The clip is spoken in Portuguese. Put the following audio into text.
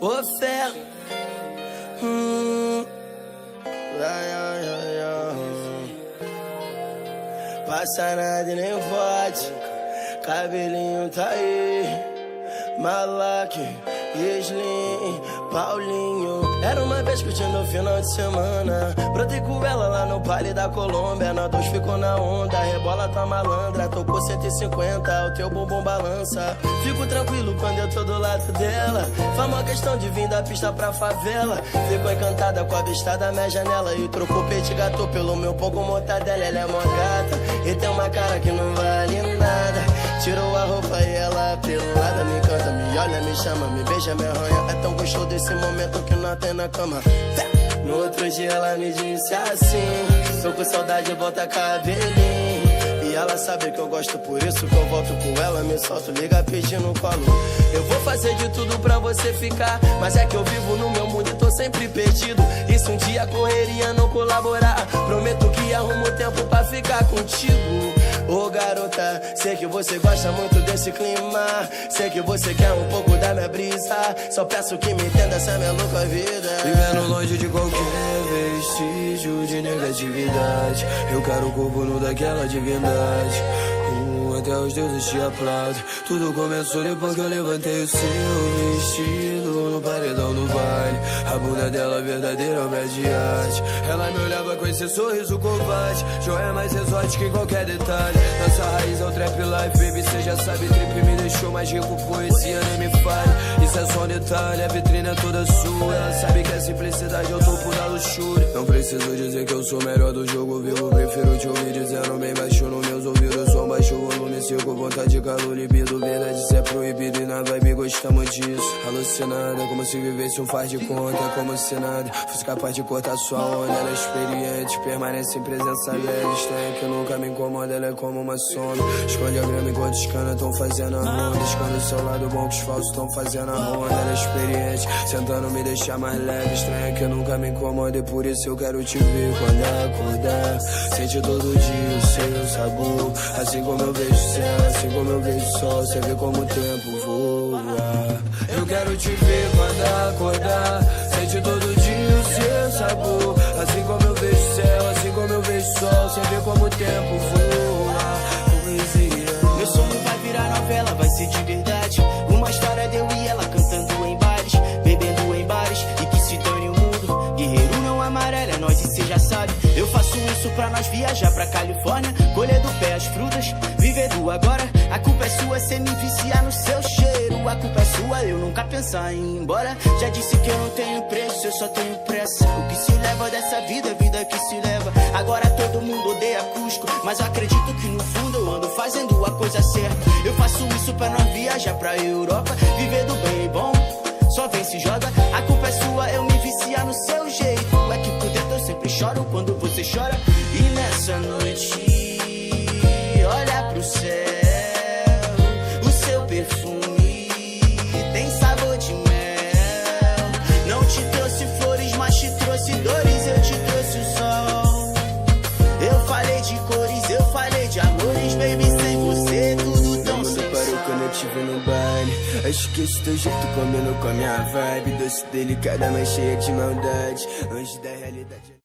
Ô fé. Passa nada e nem pode. Cabelinho tá aí. Malaque, Slim, Paulinho. Era uma vez curtindo o final de semana. Brotei com ela lá no baile da Colômbia. Nós dois ficou na onda, rebola tá malandra. Tocou 150, o teu bumbum balança. Fico tranquilo quando eu tô do lado dela. Faz uma questão de vir da pista pra favela. Ficou encantada com a vista da minha janela. E trocou petit gâteau pelo meu pão com mortadela. Ela é mó gata e tem uma cara que não vale nada. Tirou a roupa e ela pelada. Me canta, me olha, me chama, me beija, me arranha. É tão gostoso desse momento que nós tem na cama. No outro dia ela me disse assim: tô com saudade, volta cabelinho. E ela sabe que eu gosto, por isso que eu volto com ela. Me solto, liga pedindo colo. Eu vou fazer de tudo pra você ficar, mas é que eu vivo no meu mundo e tô sempre perdido. E se um dia a correria não colaborar, prometo que arrumo tempo pra ficar contigo. Ô garota, sei que você gosta muito desse clima. Sei que você quer um pouco da minha brisa. Só peço que me entenda essa minha louca vida. Vivendo longe de qualquer vestígio de negatividade. Eu quero o corpo nu daquela divindade. Até os deuses te aplaudem. Tudo começou depois que eu levantei o seu vestido no paredão do baile. A bunda dela verdadeira obra de arte. Ela me olhava com esse sorriso covarde. Joia mais exótica em qualquer detalhe. Nossa raiz é o trap life, baby, cê já sabe. Trip me deixou mais rico, poesia nem me fale. Isso é só um detalhe, a vitrine é toda sua. Ela sabe que a simplicidade é o topo da luxúria. Não preciso dizer que eu sou melhor do jogo vivo. Prefiro te ouvir dizendo bem baixo nos meus ouvidos. Som baixo, volume com vontade, calor, libido. Verdade, cê é proibido e na vibe gostamos disso. Alucinada, como se vivesse um faz de conta. Como se nada fosse capaz de cortar sua onda. Ela é experiente, permanece em presença leve. Estranha que nunca me incomoda, ela é como uma sombra. Esconde a grama enquanto os canas tão fazendo a ronda. Esconde o seu lado bom que os falsos tão fazendo a ronda. Ela é experiente, tentando me deixar mais leve. Estranha que nunca me incomoda e por isso eu quero te ver quando acordar. Sente todo dia o seu sabor, assim como eu vejo o céu, assim como eu vejo o sol. Cê vê como o tempo voa. Eu quero te ver quando acordar. Sente todo dia o seu sabor, assim como eu vejo o céu, assim como eu vejo o sol. Cê vê como o tempo voa. Poesia. Meu sonho vai virar novela, vai ser de verdade. Uma história de eu e ela cantando em bares, bebendo em bares, e que se dane o mundo. Guerreiro não amarelo, é nós e cê já sabe. Eu faço isso pra nós viajar pra Califórnia, colher do pé as frutas, viver do agora. A culpa é sua, cê me viciar no seu cheiro. A culpa é sua, eu nunca pensar em ir embora. Já disse que eu não tenho preço, eu só tenho pressa. O que se leva dessa vida, a vida que se leva. Agora todo mundo odeia Cusco, mas eu acredito que no fundo eu ando fazendo a coisa certa. Eu faço isso pra nós viajar pra Europa, viver do bem e bom, só vem se joga. A culpa é sua, eu me viciar no seu jeito. É que por dentro eu sempre choro quando você chora. E nessa noite, olha pro céu, o seu perfume tem sabor de mel. Não te trouxe flores, mas te trouxe dores. Eu te trouxe o sol. Eu falei de cores, eu falei de amores. Baby, sem você tudo tão sem parou quando eu te vi no baile. Acho que esse teu jeito combinou com a minha vibe. Doce, delicada, mas cheia de maldade. Longe da realidade.